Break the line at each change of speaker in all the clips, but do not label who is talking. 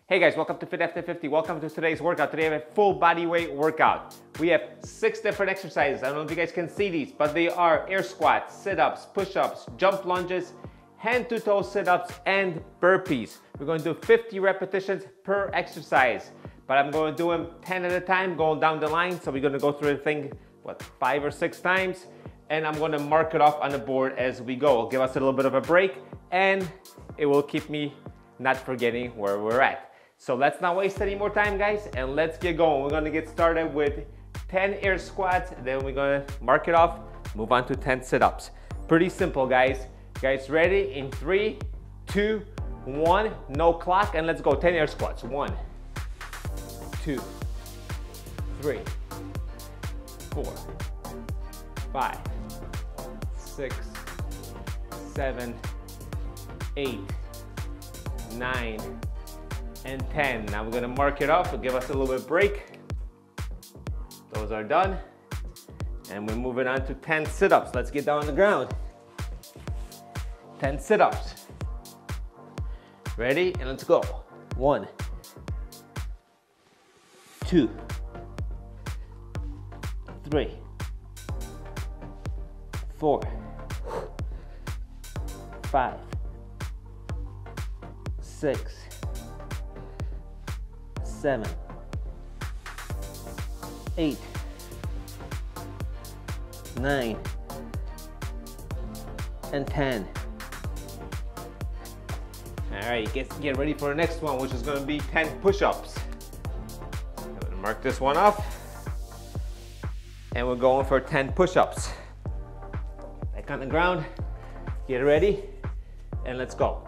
Hey guys, welcome to Fit After 50. Welcome to today's workout. Today I have a full body weight workout. We have 6 different exercises. I don't know if you guys can see these, but they are air squats, sit-ups, push-ups, jump lunges, hand-to-toe sit-ups, and burpees. We're going to do 50 repetitions per exercise, but I'm going to do them 10 at a time, going down the line. So we're going to go through the thing, 5 or 6 times, and I'm going to mark it off on the board as we go. It'll give us a little bit of a break, and it will keep me not forgetting where we're at. So let's not waste any more time, guys, and let's get going. We're gonna get started with 10 air squats, then we're gonna mark it off, move on to 10 sit-ups. Pretty simple, guys. Guys, ready? In 3, 2, 1, no clock, and let's go. 10 air squats. 1, 2, 3, 4, 5, 6, 7, 8, 9, and 10. Now we're gonna mark it off. It'll give us a little bit of break. Those are done. And we're moving on to 10 sit-ups. Let's get down on the ground. 10 sit-ups. Ready? And let's go. 1, 2, 3, 4, 5, 6, 7, 8, 9, and 10. All right, get ready for the next one, which is going to be 10 push-ups. I'm going to mark this one off, and we're going for 10 push-ups. Back on the ground, get ready, and let's go.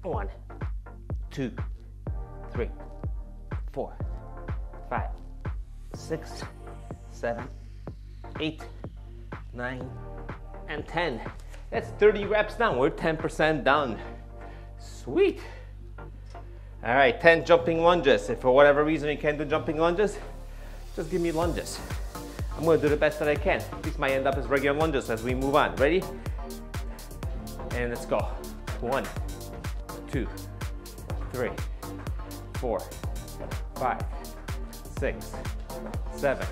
1, 2, 3, 4, 5, 6, 7, 8, 9, and 10. That's 30 reps down. We're 10% done. Sweet. All right, 10 jumping lunges. If for whatever reason you can't do jumping lunges, just give me lunges. I'm gonna do the best that I can. These might end up as regular lunges as we move on. Ready? And let's go. 1, 2, 3, 4, 5, 6, 7,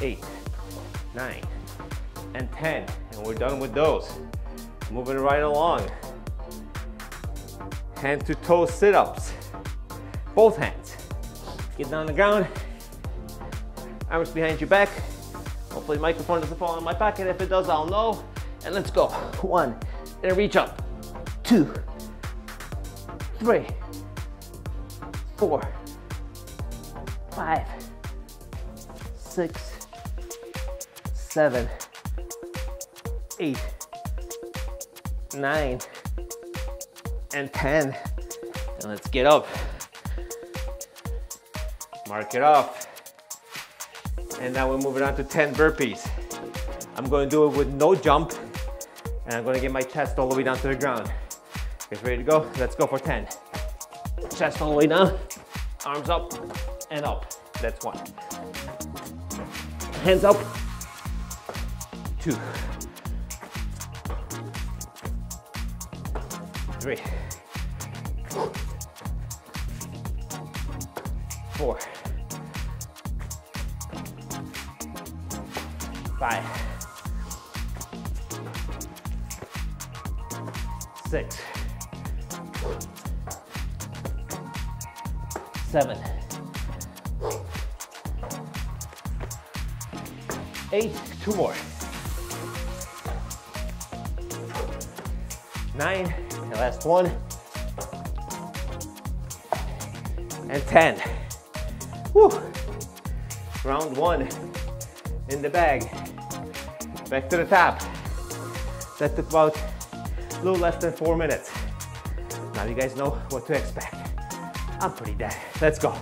8, 9, and 10. And we're done with those. Moving right along. Hand to toe sit-ups. Both hands. Get down on the ground. Arms behind your back. Hopefully the microphone doesn't fall in my pocket. If it does, I'll know. And let's go. 1, and reach up. 2, 3, 4, 5, 6, 7, 8, 9, and 10. And let's get up. Mark it off. And now we're moving on to 10 burpees. I'm going to do it with no jump, and I'm going to get my chest all the way down to the ground. Guys ready to go? Let's go for 10. Chest all the way down, arms up and up. That's 1. Hands up. 2, 3, 4, 5, 6, 7, 8, 2 more, 9, the last one, and 10. Woo. Round 1 in the bag. Back to the top. That took about a little less than 4 minutes. Now you guys know what to expect. I'm pretty dead. Let's go.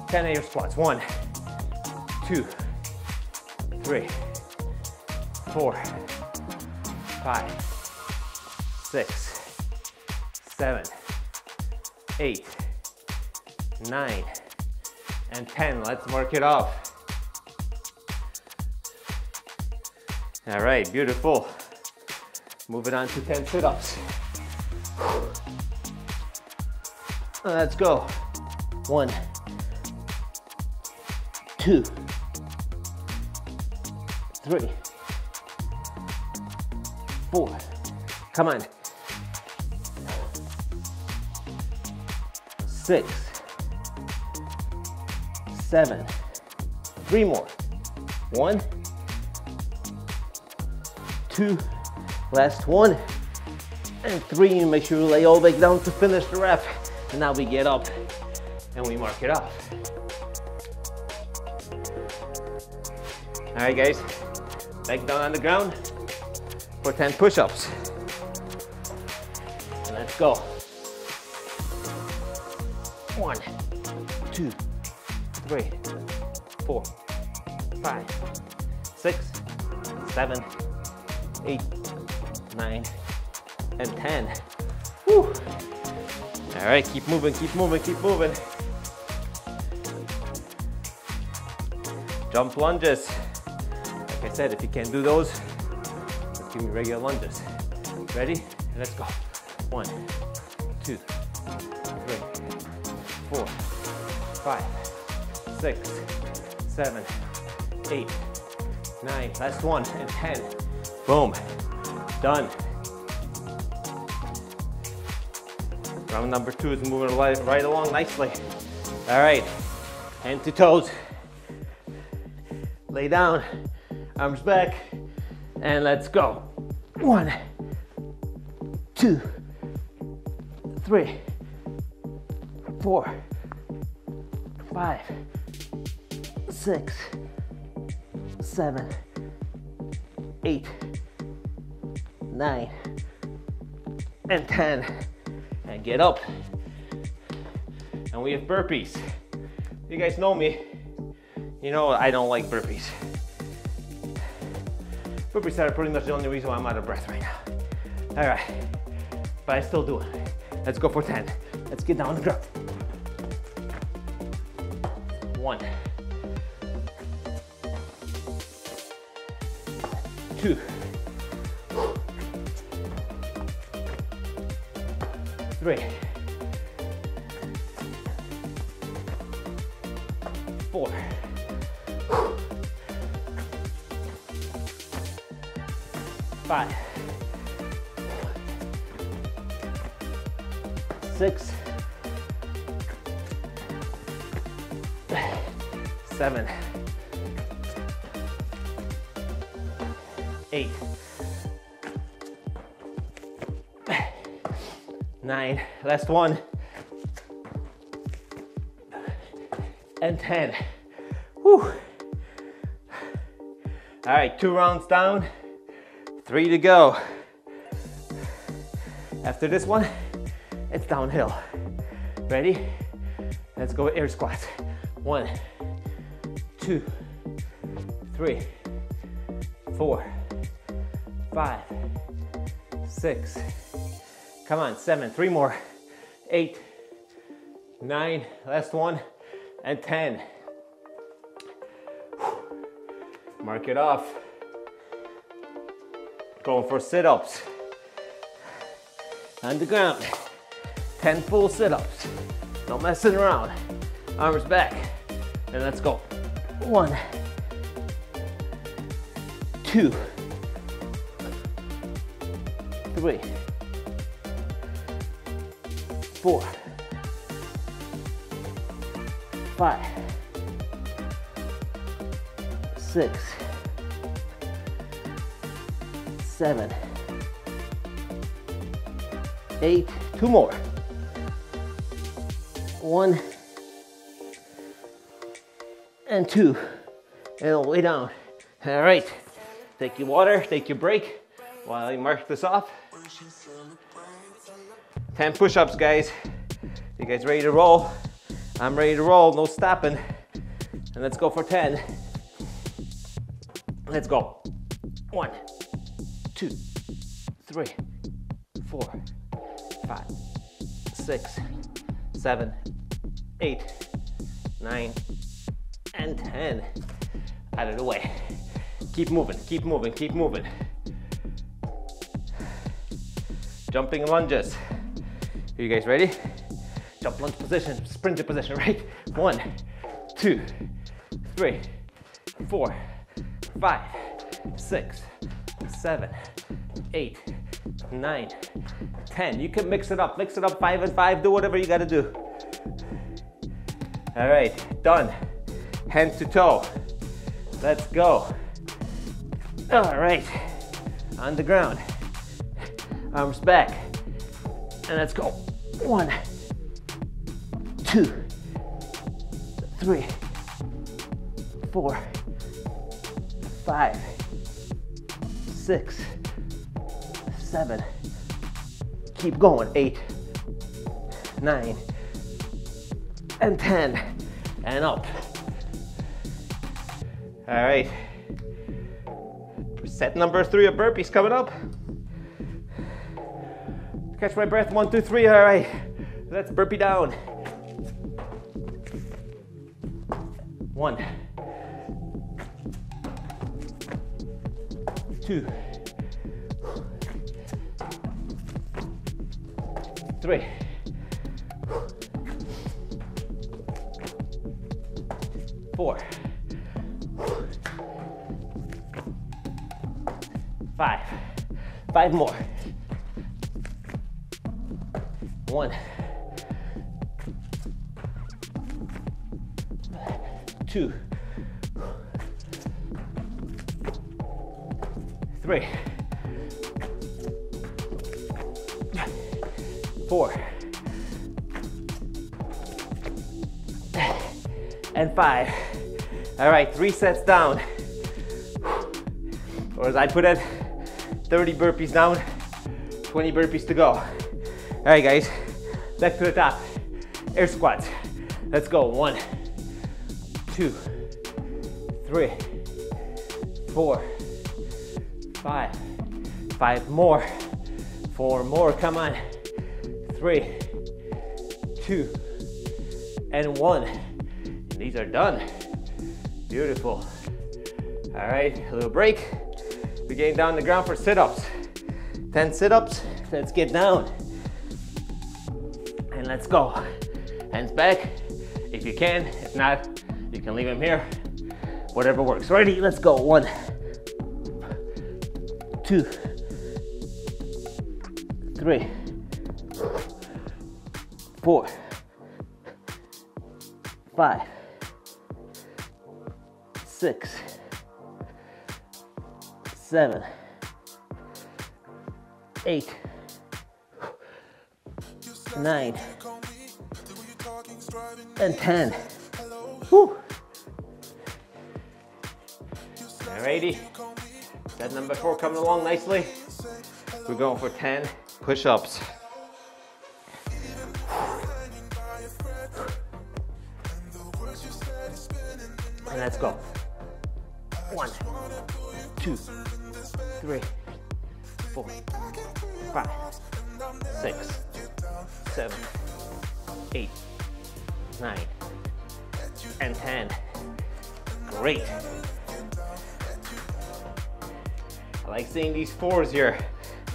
10 air squats. 1, 2, 3, 4, 5, 6, 7, 8, 9, and 10. Let's mark it off. All right, beautiful. Moving on to 10 sit-ups.
Let's go. 1, 2, 3, 4. Come on. 6, 7. 3 more. 1, 2. Last one. And 3. Make sure you lay all the way down to finish the rep. And now we get up and we mark it off. All right, guys. Leg down on the ground for 10 push-ups. And let's go. 1, 2, 3, 4, 5, 6, 7, 8, 9, and 10. Whew. All right, keep moving, keep moving, keep moving. Jump lunges. Like I said, if you can't do those, just give me regular lunges. Ready? Let's go. 1, 2, 3, 4, 5, 6, 7, 8, 9. Last one, and 10. Boom. Done. Round number 2 is moving right along nicely. All right, hand to toes. Lay down, arms back, and let's go. 1, 2, 3, 4, 5, 6, 7, 8, 9, and 10. And get up. And we have burpees. You guys know me. You know I don't like burpees. Burpees are pretty much the only reason why I'm out of breath right now. All right, but I still do it. Let's go for 10. Let's get down on the ground. 1, 2, 3, 4, 5, 6, 7, 8, 9, last one, and 10. Whew. All right, 2 rounds down, 3 to go. After this one, it's downhill. Ready? Let's go with air squats. 1, 2, 3, 4, 5, 6. Come on, 7, 3 more, 8, 9, last one, and 10. Mark it off. Going for sit-ups. On the ground, 10 full sit-ups. No messing around. Arms back, and let's go. 1, 2, 3, 4, 5, 6, 7, 8, 2 more. 1 and 2, and all the way down. All right, take your water, take your break while I mark this off. 10 push-ups, guys. You guys ready to roll? I'm ready to roll, no stopping. And let's go for 10. Let's go. 1, 2, 3, 4, 5, 6, 7, 8, 9, and 10. Out of the way. Keep moving, keep moving, keep moving. Jumping lunges. Are you guys ready? jump lunge position, sprinter position, right? 1, 2, 3, 4, 5, 6, 7, 8, 9, 10. You can mix it up 5 and 5, do whatever you gotta do. All right, done. Hand to toe. Let's go. All right, on the ground. Arms back. And let's go. 1, 2, 3, 4, 5, 6, 7. Keep going. 8, 9, and 10. And up. All right. Set number 3 of burpees coming up. Catch my breath. 1, 2, 3. All right. Let's burpee down. 1, 2, 3, 4, 5. 5 more. 1, 2, 3, 4, and 5. All right, 3 sets down. Or as I put it, 30 burpees down, 20 burpees to go. All right, guys, back to the top. Air squats. Let's go. 1, 2, 3, 4, 5. 5 more. 4 more. Come on. 3, 2, and 1. And these are done. Beautiful. All right, a little break. We're getting down on the ground for sit-ups. 10 sit-ups. Let's get down. And let's go. Hands back if you can. If not, you can leave them here. Whatever works. Ready? Let's go. 1, 2, 3, 4, 5, 6, 7, 8, 9, and 10. Whew. Alrighty, set number 4 coming along nicely. We're going for 10 push-ups. And let's go. 1, 2, 3, 4, 5, 6, 7, 8, 9, and 10. Great. I like seeing these 4s here.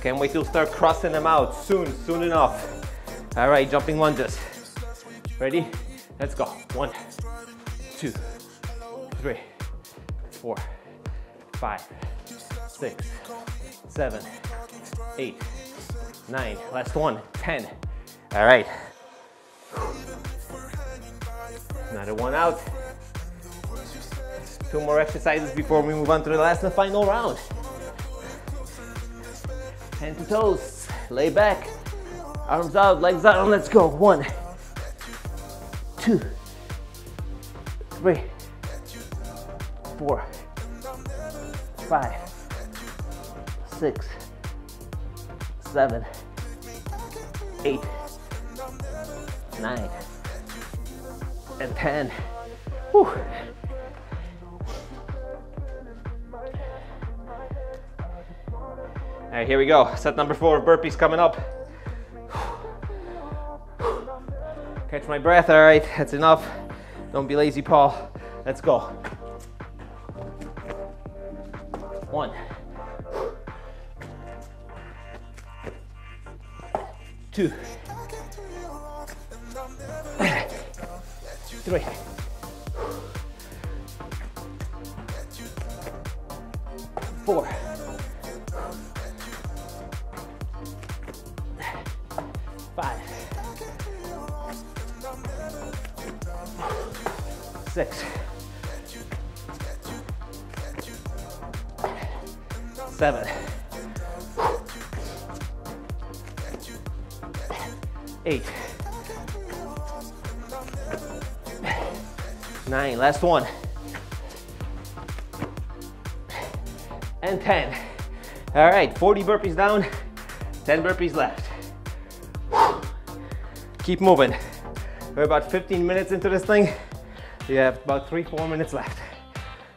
Can't wait to start crossing them out soon enough. All right, jumping lunges. Ready? Let's go. 1, 2, 3, 4, 5, 6, 7, 8, 9. Last one. 10. All right. Another one out. 2 more exercises before we move on to the last and final round. Hand to toes, lay back, arms out, legs out, and let's go. 1, 2, 3, 4, 5, 6, 7, 8, 9, and 10. Whew. All right, here we go. Set number 4 of burpees coming up. Catch my breath. All right, that's enough. Don't be lazy, Paul. Let's go. 1, 2, 3, 4, 5, 6, 7, 8, 9, last one, and 10. All right, 40 burpees down, 10 burpees left. Keep moving. We're about 15 minutes into this thing. We have about 3-4 minutes left.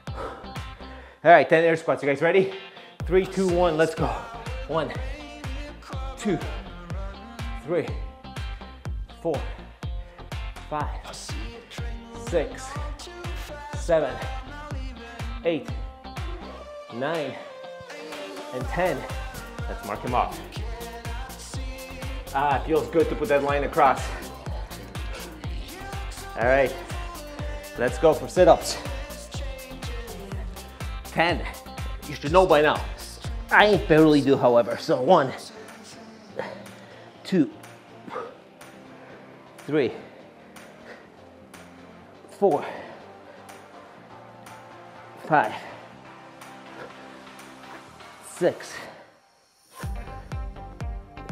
All right, 10 air squats. You guys ready? 3, 2, 1, let's go. 1, 2, 3, 4, 5, 6, 7, 8, 9, and 10. Let's mark them off. Ah, it feels good to put that line across. All right, let's go for sit-ups. 10. You should know by now. I barely do, however. So 1, 2, 3, 4, 5, 6,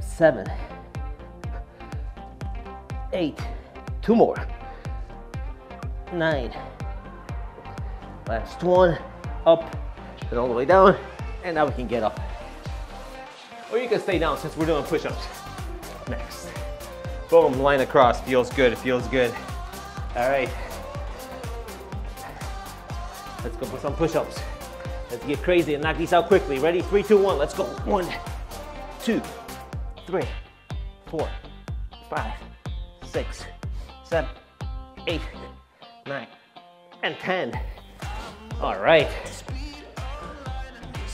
7, 8, 2 more, 9, last one, up, and all the way down, and now we can get up. Or you can stay down since we're doing push-ups. Next. Boom, line across, feels good, feels good. All right. Let's go for some push-ups. Let's get crazy and knock these out quickly. Ready? 3, 2, 1, let's go. 1, 2, 3, 4, 5, 6, 7, 8, 9, and 10. All right.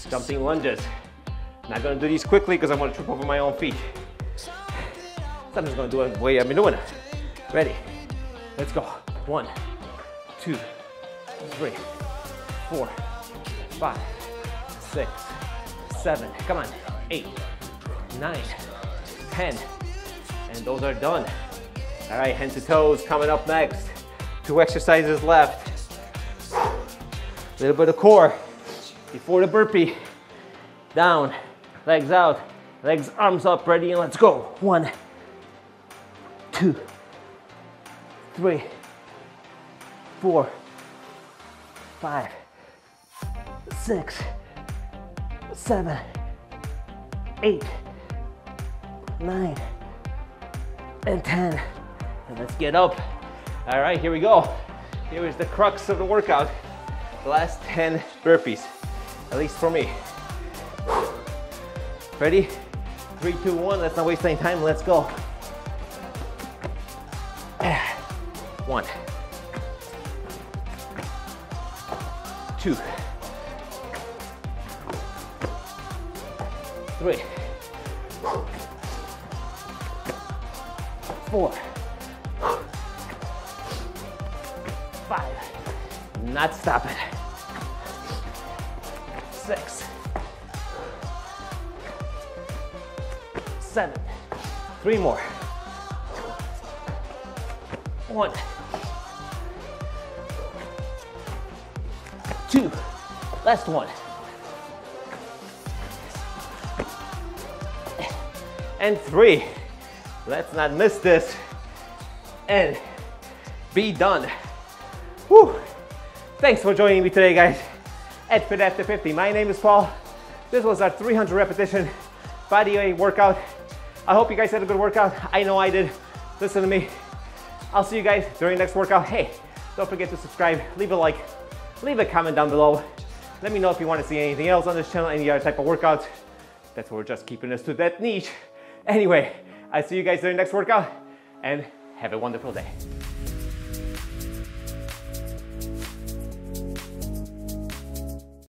Jumping lunges. Not gonna do these quickly because I'm gonna trip over my own feet. So I'm just gonna do it the way I've been doing it. Ready? Let's go. 1, 2, 3, 4, 5, 6, 7, come on, 8, 9, 10, and those are done. All right, head to toes coming up next. 2 exercises left. A little bit of core before the burpee. Down, legs out, legs, arms up, ready, and let's go. 1, 2, 3, 4, 5, 6, 7, 8, 9, and 10. And let's get up. All right, here we go. Here is the crux of the workout. The last 10 burpees, at least for me. Ready? 3, 2, 1, let's not waste any time, let's go. 1, 2, 3, 4, 5, not stopping. 6, 7, 3 more. 1, 2, last one. And 3. Let's not miss this. And be done. Whew. Thanks for joining me today, guys, at Fit After 50. My name is Paul. This was our 300 repetition bodyweight workout. I hope you guys had a good workout. I know I did. Listen to me. I'll see you guys during the next workout. Hey, don't forget to subscribe, leave a like, leave a comment down below. Let me know if you want to see anything else on this channel, any other type of workouts. That's why we're just keeping us to that niche. Anyway, I'll see you guys during the next workout, and have a wonderful day.